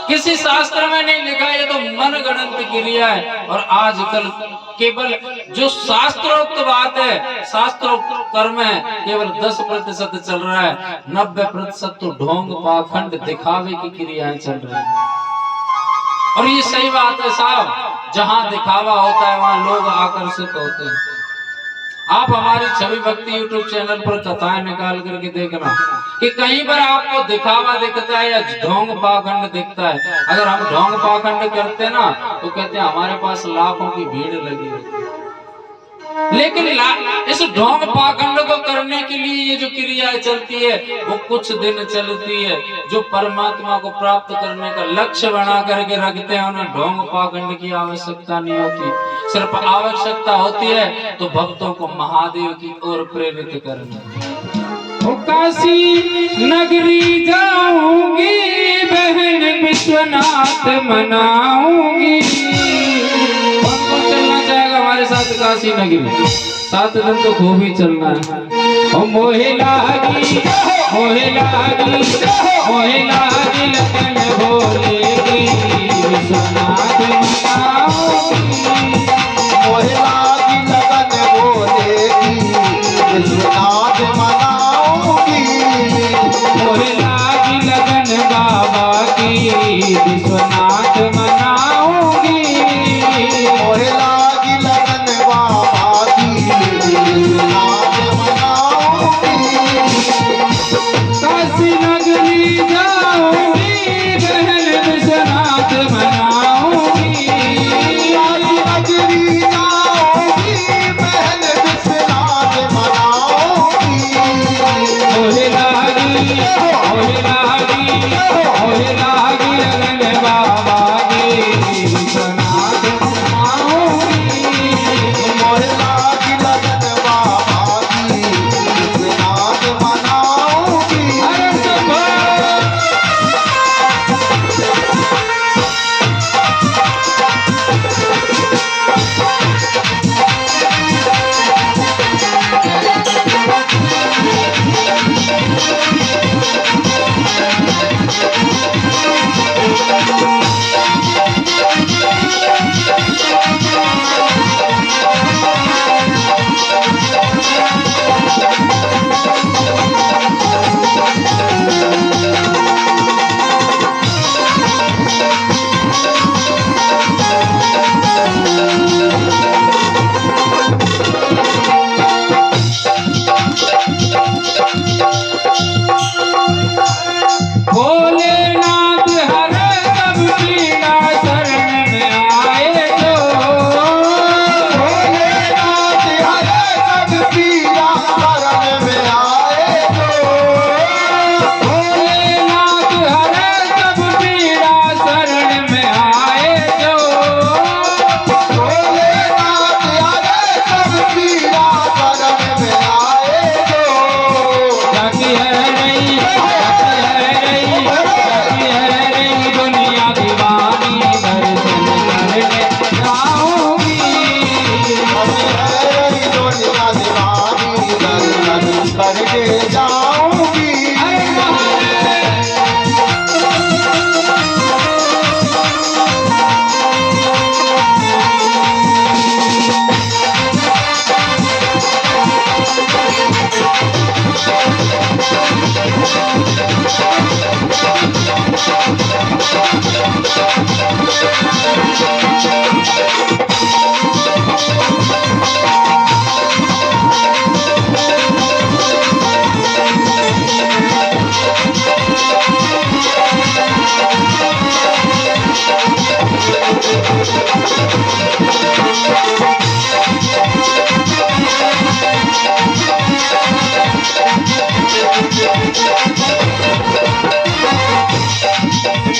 किसी शास्त्र में नहीं लिखा, ये तो मन गणंत क्रिया है। और आजकल केवल जो शास्त्रोक्त बात है, शास्त्रोक्त कर्म है, केवल 10% चल रहा है। 90% तो ढोंग पाखंड दिखावे की क्रियाएं चल रही है। और ये सही बात है साहब, जहां दिखावा होता है वहां लोग आकर्षित होते हैं। आप हमारी छवि भक्ति यूट्यूब चैनल पर कथाएं निकाल करके देखना कि कहीं पर आपको दिखावा दिखता है या ढोंग पाखंड दिखता है। अगर हम ढोंग पाखंड करते ना तो कहते हैं हमारे पास लाखों की भीड़ लगी होती है। लेकिन इस ढोंग पाखंड को करने के लिए ये जो क्रियाएं चलती है वो कुछ दिन चलती है। जो परमात्मा को प्राप्त करने का लक्ष्य बना करके रखते हैं उन्हें ढोंग पाखंड की आवश्यकता नहीं होती। सिर्फ आवश्यकता होती है तो भक्तों को महादेव की ओर प्रेरित करना। काशी नगरी जाऊंगी बहन विश्वनाथ मनाऊंगी। चलना चाहेगा हमारे साथ काशी नगरी? 7 दिन तो खूब ही चलना है। ओ मोहे लागी मोहे लागी मोहे लागी लगन भोलेगी विश्वनाथ मनाऊंगी। मोहे लागी लगन भोलेगी विश्वनाथ मनाऊंगी। मोहे लागी लगन बाबा की विश्वनाथ मनाऊंगी। मोहे लागी लगन बाबा की विश्वनाथ मनाऊंगी। काशी नगरी जाऊंगी बहन विश्वनाथ मनाऊंगी। काशी नगरी जाऊंगी बहन विश्वनाथ मनाऊंगी। मोहे लागी लगन बाबा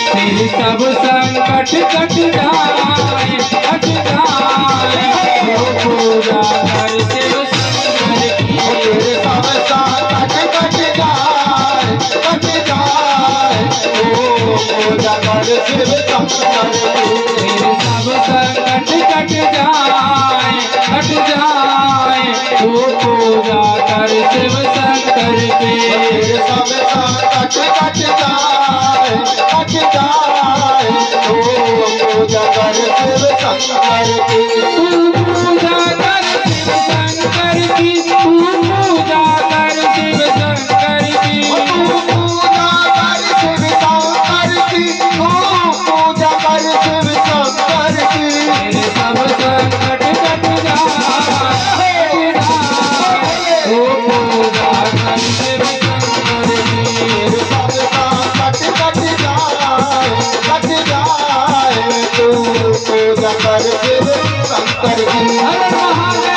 तेरे सब संकट कट जाए, कट जाए। वो पूजा कर शिव शंकर की, तेरे सब संकट कट जाए, कट जाए। ओ पूजा कर शिव शंकर की। तेरे सब संकट कट जाए, कट जाए। वो पूजा कर शिव शंकर की। तेरे सब संकट कट जाए, कट जाए। ओ पूजा कर शिव शंकर की। तू पूजा कर शिव शंकर की, तू पूजा कर शिव शंकर की। पूजा कर शिव शंकर की, पूजा कर शिव शंकर की। तेरे सब संकट कट जाए, ओ पूजा कर शिव शंकर की। तेरे सब संकट कट जाए, कट जाए। तू पूजा कर शिव शंकर की। हर महादेव।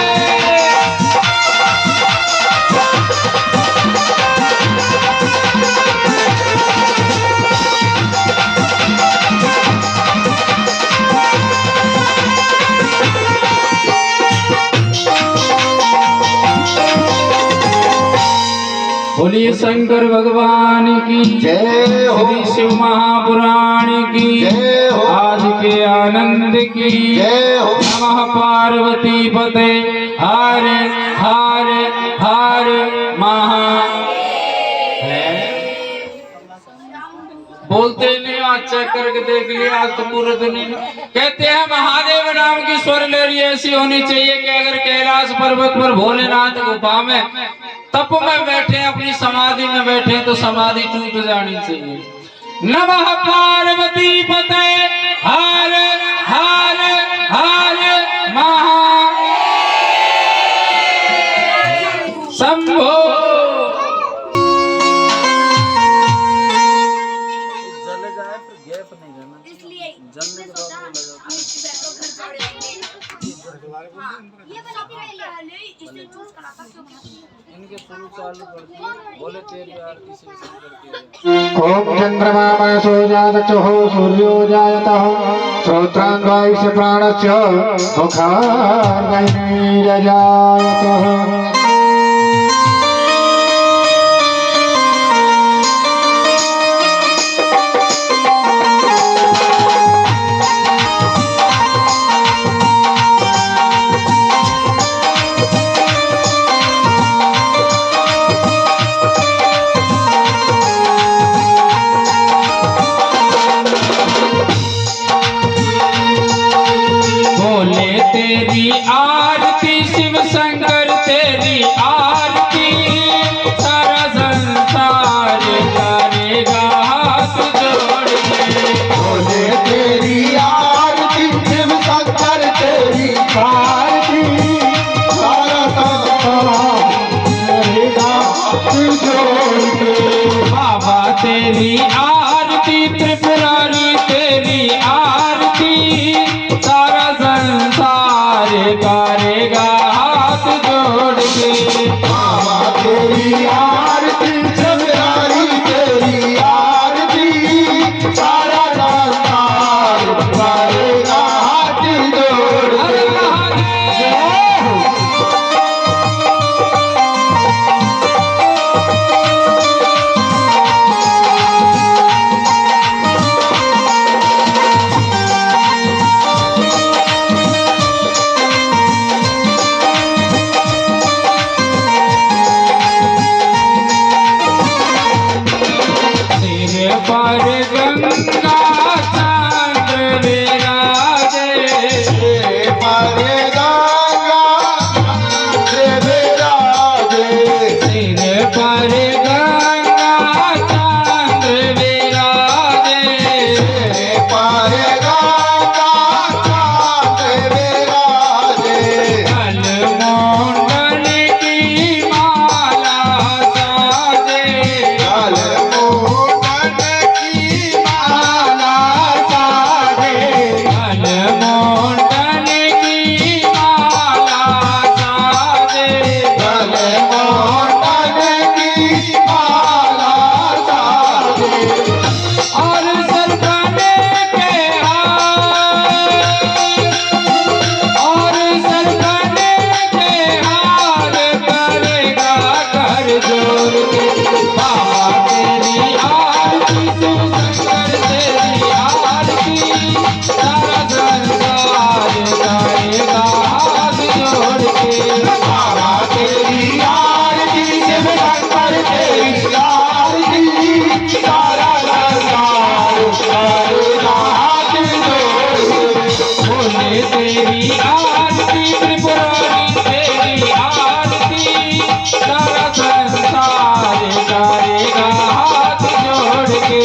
बोलिए शंकर भगवान की जय हो। श्री शिव महापुराण की जय हो। आज के आनंद की जय हो। नमः पार्वती पते हर हर हर महा। बोलते नहीं, आज चेक करके देख लिया, आज तो पूरे दुनिया कहते हैं महादेव नाम की स्वर लहरी ऐसी होनी चाहिए कि अगर कैलाश पर्वत पर भोलेनाथ गुफा में तप में बैठे, अपनी समाधि में बैठे, तो समाधि टूट जानी चाहिए। नमः पार्वती पते हर हर हर महा शंभो। ओम चंद्रमा मनसो जातः सूर्यो जायतः श्रोत्रांगायस्य प्राणस्य मुखार्गैर्जायतः। बोले तेरी आरती शिव शंकर, तेरी आरती सारा संसार करेगा हाथ जोड़ के। बोले तेरी आरती शिव शंकर, तेरी आरती सारा संसार करेगा हाथ जोड़ के। बाबा तेरी आरती त्रिपुरारी, तेरी आरती सारा संसार करेगा हाथ जोड़ के। बाबा तेरी आरती त्रिपुरारी, तेरी आरती सारा संसार करेगा हाथ जोड़ हर के। महादेव। सिर पर गंगा चंद्र विराजे, पारे गंगा विराजे। सिर पर गंगा चंद्र विराजे। पारे गंगा विराजे। कल मोंडन की माला साजे, कल मोहन की माला साजे। कल मोंडन की बोले तेरी आरती त्रिपुरारी तेरी आरती सारा संसार करेगा हाथ जोड़ के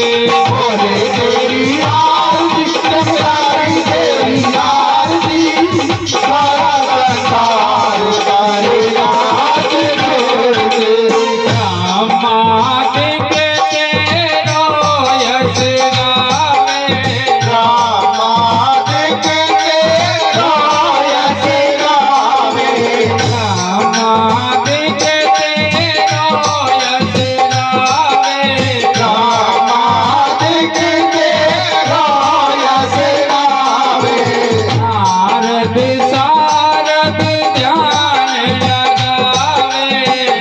बोले तेरी आरती त्रिपुरारी तेरी आरती सारा संसार करेगा हाथ जोड़ के रामा के तेरो यश गावे रामा के रोयस गावे रामा के तेरो यश गावे रामा के रोयस गावे नारद सारद ध्यान लगावे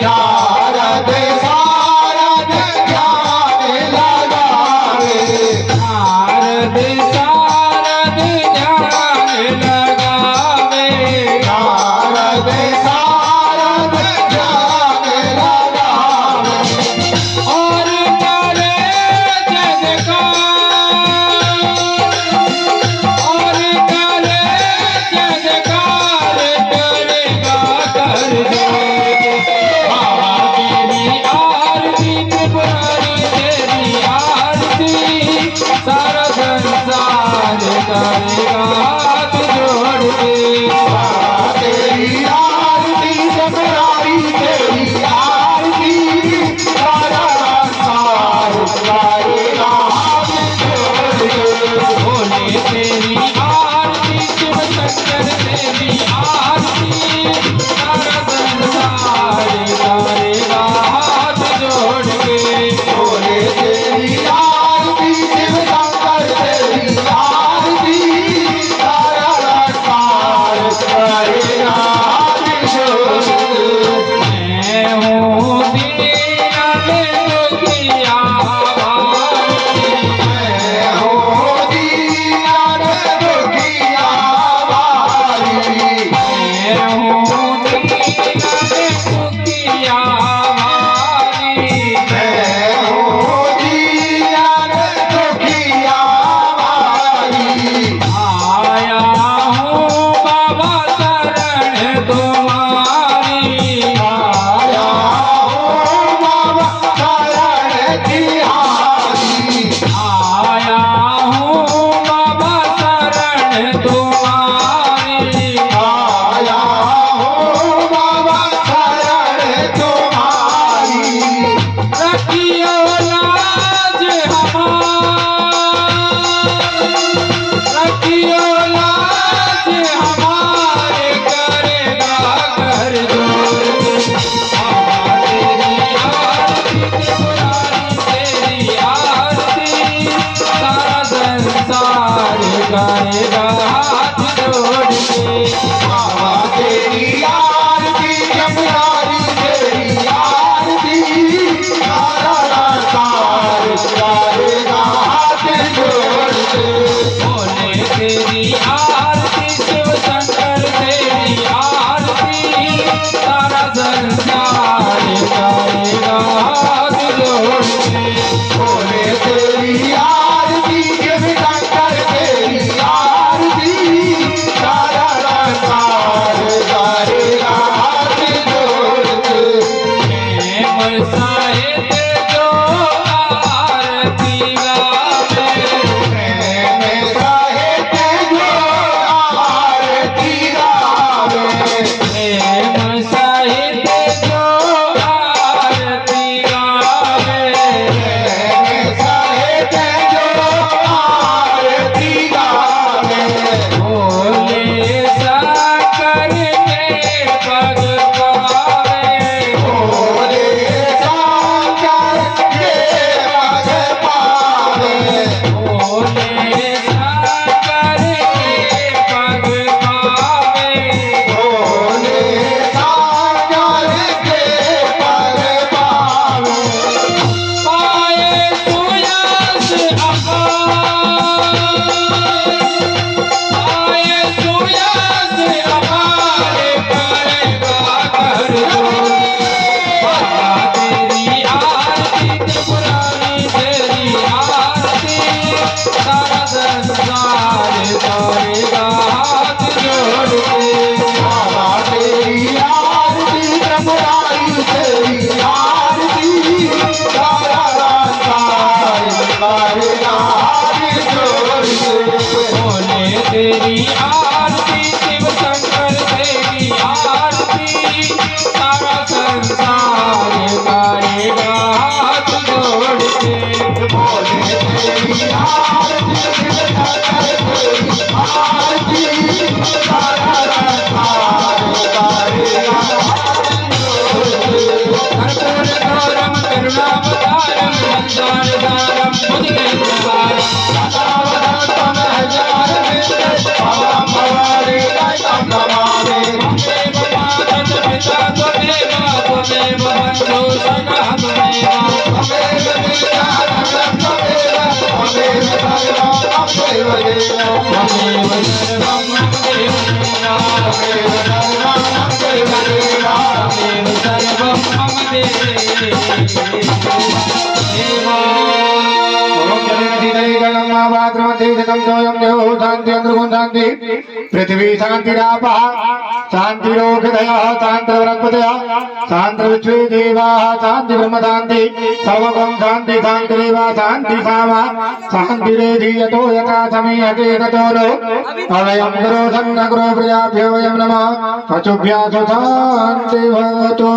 नारद सारद ध्यान लगावे नारद सारद ध्यान लगावे नारद सारद ध्यान लगावे और करे जगकार और करे जगकार करेगा कर जोड़ बाबा तेरी आरती त्रिपुरारी तेरी आरती सारा संसार करेगा हाथ जोड़ के बाबा तेरी आरती त्रिपुरारी तेरी आरती सारा संसार करेगा हाथ जोड़ के बोले तेरी आरती शिव शंकर तेरी आरती सारा संसार करेगा हाथ जोड़ के बोले तेरी आरती शिव शंकर तेरी आरती सारा संसार करेगा हाथ जोड़ के मैं हूँ दीना में दुखिया भाई मैं हो दीनान दुखिया वारी मैं हूँ दीना में दुखिया भाई मैं हो दीनान दुखिया वारी आया हूँ बाबा शरण तुम्हारी आया हो बाबा शरण तिहारी आया हूँ बाबा शरण तुम्हारी आया हो बाबा शरण तुम्हारी रखियो लाज रखियो लाज हमारे करेगा कर जोड़ बाबा तेरी आरती त्रिपुरारी तेरी आरती सारा संसार करेगा हाथ जोड़ के बाबा तेरी आरती त्रिपुरारी तेरी आरती सारा संसार करेगा हाथ जोड़ के बोले तेरी आरती शिव शंकर तेरी आरती सारा संसार करेगा हाथ जोड़ के बोले तेरी आरती शिव शंकर तेरी आरती सारा संसार करेगा हाथ जोड़ के प्रेम साहित्य जो आरती गावे प्रेम साहित्य जो पृथ्वी शांतिरापः शांतिरोगदयः शांतिवरत्पदयः शांतिविश्वे देवाः शांति ब्रह्म शांति सर्वगं शांति शांतिरेवा शांति सामा शांतिरेधीयतो यथा समीयते ततो नो अवयं गुरो सन्न गुरो प्रजाभ्यो वयं नमः पशुभ्यः शांति भवतु।